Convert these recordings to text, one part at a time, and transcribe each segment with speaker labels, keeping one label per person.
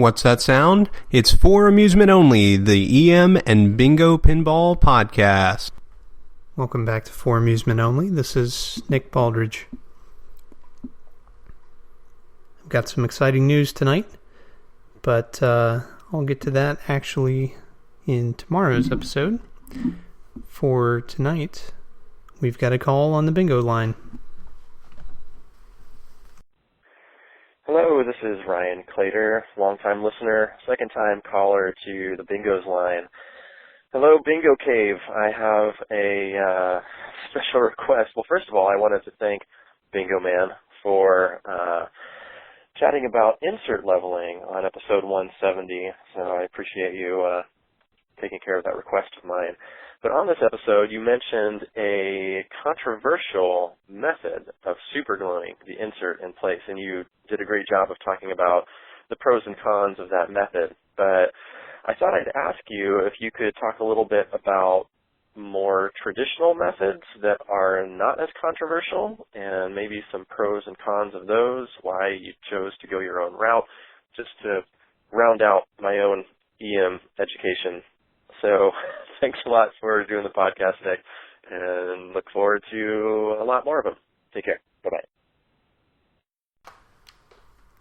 Speaker 1: What's that sound? It's for amusement only, the EM and Bingo Pinball Podcast.
Speaker 2: Welcome back to For Amusement Only. This is Nick Baldridge. I've got some exciting news tonight, but I'll get to that actually in tomorrow's episode. For tonight, we've got a call on the bingo line.
Speaker 3: Hello, this is Ryan Clater, longtime listener, second-time caller to the Bingos line. Hello, Bingo Cave. I have a special request. Well, first of all, I wanted to thank Bingo Man for chatting about insert leveling on episode 170, so I appreciate you taking care of that request of mine. But on this episode, you mentioned a controversial method of supergluing the insert in place, and you did a great job of talking about the pros and cons of that method. But I thought I'd ask you if you could talk a little bit about more traditional methods that are not as controversial, and maybe some pros and cons of those, why you chose to go your own route, just to round out my own EM education. So thanks a lot for doing the podcast, Nick, and look forward to a lot more of them. Take care. Bye-bye.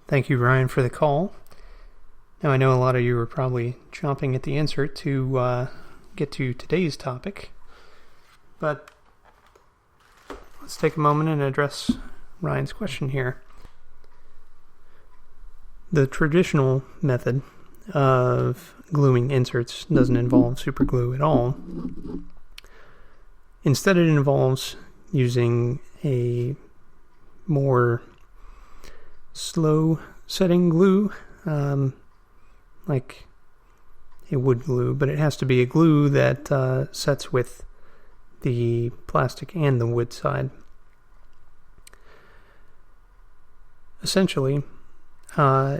Speaker 2: Thank you, Ryan, for the call. Now, I know a lot of you are probably chomping at the insert to get to today's topic, but let's take a moment and address Ryan's question here. The traditional method of gluing inserts doesn't involve super glue at all. Instead, it involves using a more slow setting glue, like a wood glue, but it has to be a glue that sets with the plastic and the wood side. Essentially,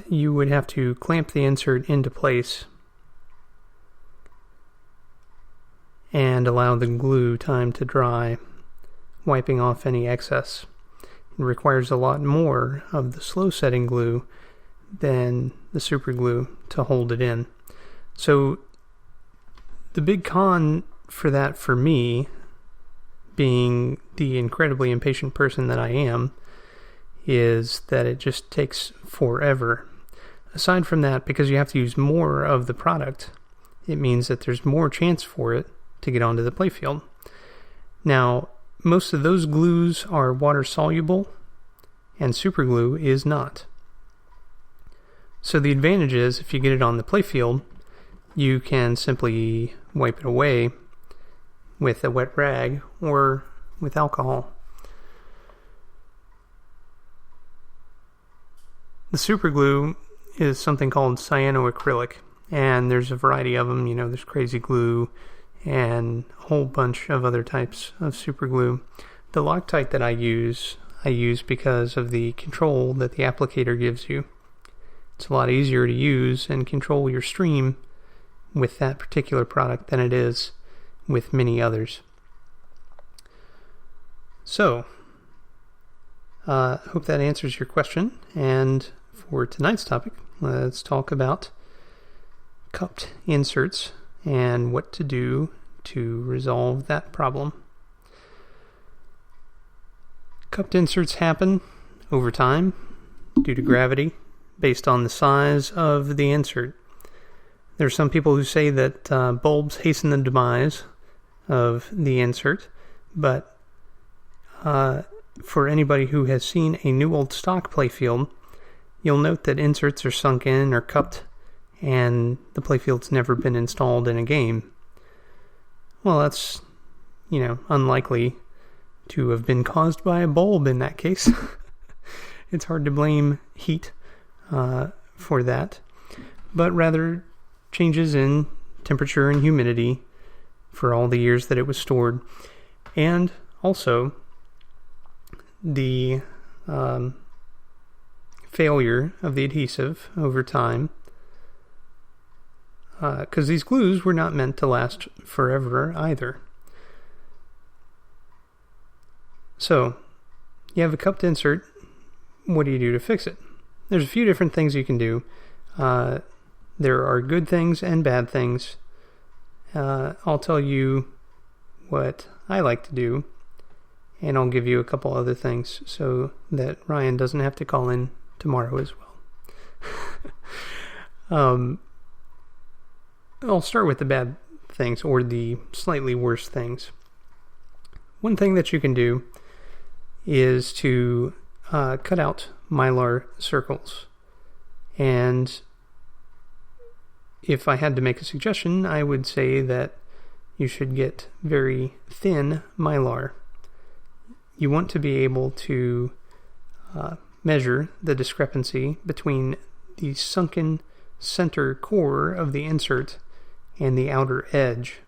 Speaker 2: you would have to clamp the insert into place and allow the glue time to dry, wiping off any excess. It requires a lot more of the slow setting glue than the super glue to hold it in. So the big con for that, for me, being the incredibly impatient person that I am, is that it just takes forever. Aside from that, because you have to use more of the product, it means that there's more chance for it to get onto the playfield. Now, most of those glues are water soluble, and super glue is not. So the advantage is, if you get it on the playfield, you can simply wipe it away with a wet rag or with alcohol. The super glue is something called cyanoacrylic, and there's a variety of them. There's crazy glue and a whole bunch of other types of super glue. The Loctite that I use because of the control that the applicator gives you. It's a lot easier to use and control your stream with that particular product than it is with many others. So, hope that answers your question. And for tonight's topic, let's talk about cupped inserts and what to do to resolve that problem. Cupped inserts happen over time due to gravity based on the size of the insert. There are some people who say that bulbs hasten the demise of the insert, but for anybody who has seen a new old stock playfield, you'll note that inserts are sunk in or cupped, and the playfield's never been installed in a game. Well, that's, unlikely to have been caused by a bulb in that case. It's hard to blame heat for that, but rather changes in temperature and humidity for all the years that it was stored, and also the failure of the adhesive over time, because these glues were not meant to last forever either. So, you have a cupped insert. What do you do to fix it? There's a few different things you can do. There are good things and bad things. I'll tell you what I like to do, and I'll give you a couple other things so that Ryan doesn't have to call in tomorrow as well. I'll start with the bad things, or the slightly worse things. One thing that you can do is to cut out mylar circles. And if I had to make a suggestion, I would say that you should get very thin mylar. You want to be able to measure the discrepancy between the sunken center core of the insert and the outer edge.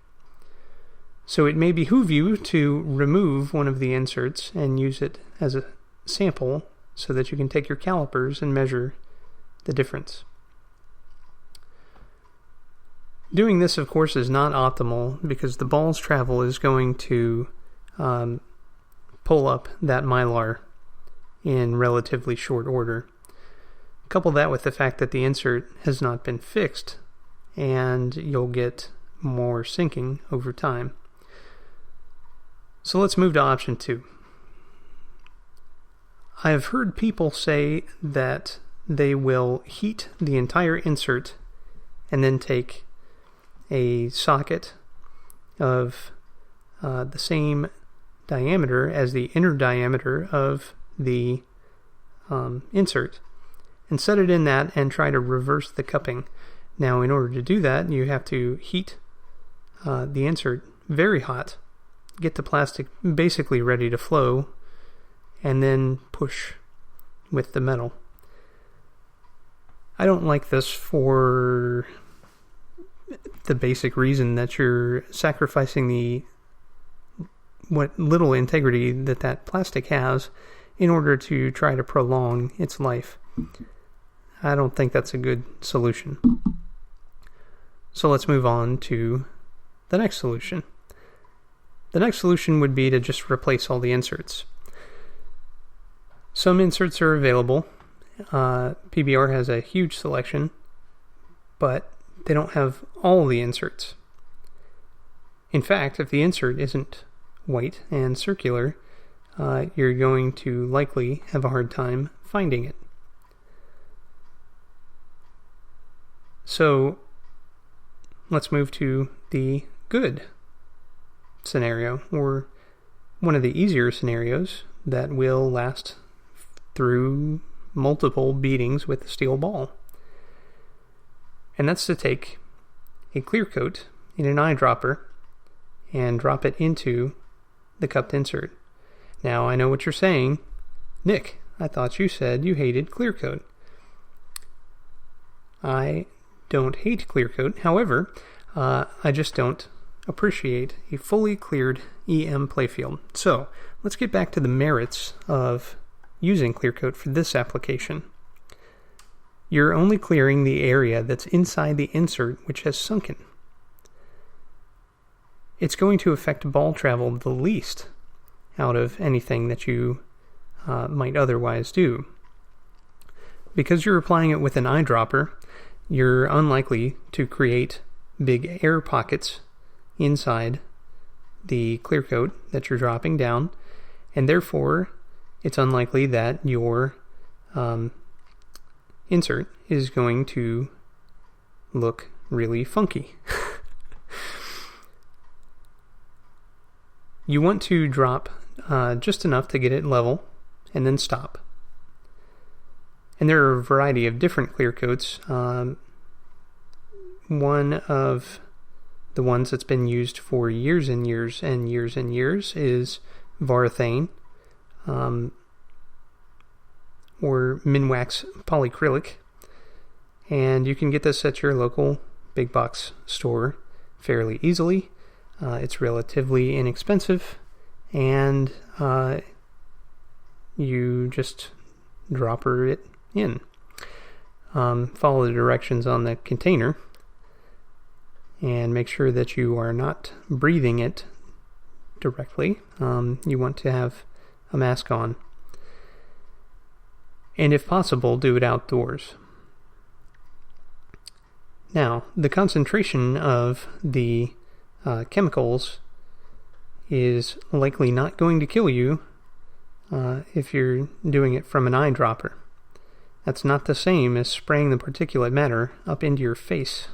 Speaker 2: So it may behoove you to remove one of the inserts and use it as a sample so that you can take your calipers and measure the difference. Doing this, of course, is not optimal because the ball's travel is going to pull up that mylar in relatively short order. Couple that with the fact that the insert has not been fixed, and you'll get more sinking over time. So let's move to option 2. I've heard people say that they will heat the entire insert and then take a socket of the same diameter as the inner diameter of the insert and set it in that and try to reverse the cupping. Now, in order to do that, you have to heat the insert very hot, get the plastic basically ready to flow, and then push with the metal. I don't like this for the basic reason that you're sacrificing what little integrity that plastic has in order to try to prolong its life. I don't think that's a good solution. So let's move on to the next solution. The next solution would be to just replace all the inserts. Some inserts are available. PBR has a huge selection, but they don't have all the inserts. In fact, if the insert isn't white and circular, you're going to likely have a hard time finding it. So let's move to the good scenario, or one of the easier scenarios that will last through multiple beatings with the steel ball. And that's to take a clear coat in an eyedropper and drop it into the cupped insert. Now, I know what you're saying. Nick, I thought you said you hated clear coat. I don't hate clear coat. However, I just don't appreciate a fully cleared EM playfield. So, let's get back to the merits of using clear coat for this application. You're only clearing the area that's inside the insert which has sunken. It's going to affect ball travel the least out of anything that you might otherwise do. Because you're applying it with an eyedropper, you're unlikely to create big air pockets inside the clear coat that you're dropping down, and therefore it's unlikely that your insert is going to look really funky. You want to drop just enough to get it level and then stop. And there are a variety of different clear coats. One of the ones that's been used for years and years and years and years is Varathane, or Minwax polyacrylic. And you can get this at your local big box store fairly easily. It's relatively inexpensive, and you just dropper it in. Follow the directions on the container and make sure that you are not breathing it directly. You want to have a mask on. And if possible, do it outdoors. Now, the concentration of the chemicals is likely not going to kill you if you're doing it from an eyedropper. That's not the same as spraying the particulate matter up into your face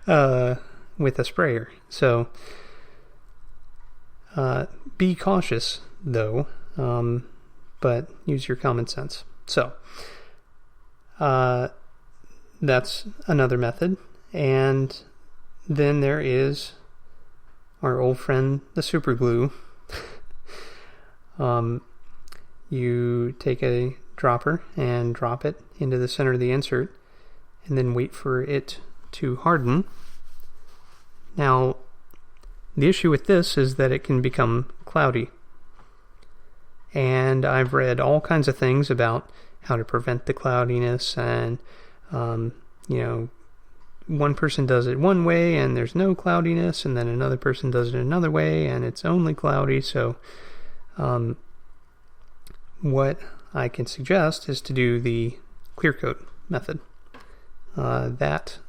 Speaker 2: with a sprayer. So, be cautious, though, but use your common sense. So, that's another method. And then there is our old friend, the super glue. You take a dropper and drop it into the center of the insert and then wait for it to harden. Now, the issue with this is that it can become cloudy. And I've read all kinds of things about how to prevent the cloudiness, and one person does it one way and there's no cloudiness, and then another person does it another way and it's only cloudy. So what I can suggest is to do the clear coat method. That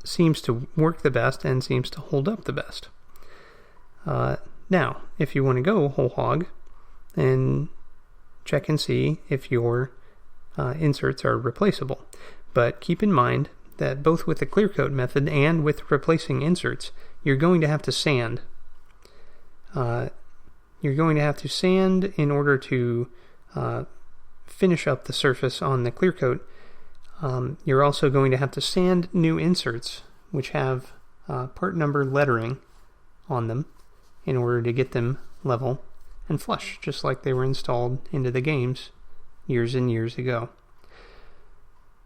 Speaker 2: seems to work the best and seems to hold up the best. Now, if you want to go whole hog, and check and see if your inserts are replaceable. But keep in mind that both with the clear coat method and with replacing inserts, you're going to have to sand. You're going to have to sand in order to finish up the surface on the clear coat. You're also going to have to sand new inserts, which have part number lettering on them, in order to get them level and flush, just like they were installed into the games years and years ago.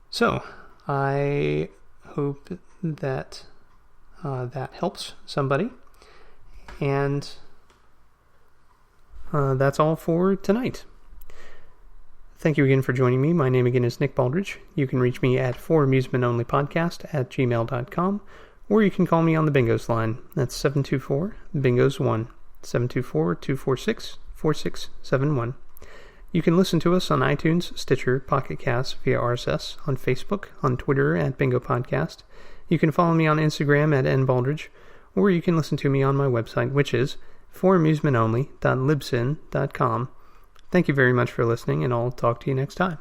Speaker 2: So, I hope that that helps somebody, and that's all for tonight. Thank you again for joining me. My name again is Nick Baldridge. You can reach me at foramusementonlypodcast@gmail.com, or you can call me on the Bingos line. That's 724-BINGOS1, 724-246-4671. You can listen to us on iTunes, Stitcher, Pocket Cast, via RSS, on Facebook, on Twitter at Bingo Podcast. You can follow me on Instagram at nbaldridge, or you can listen to me on my website, which is foramusementonly.libsyn.com. Thank you very much for listening, and I'll talk to you next time.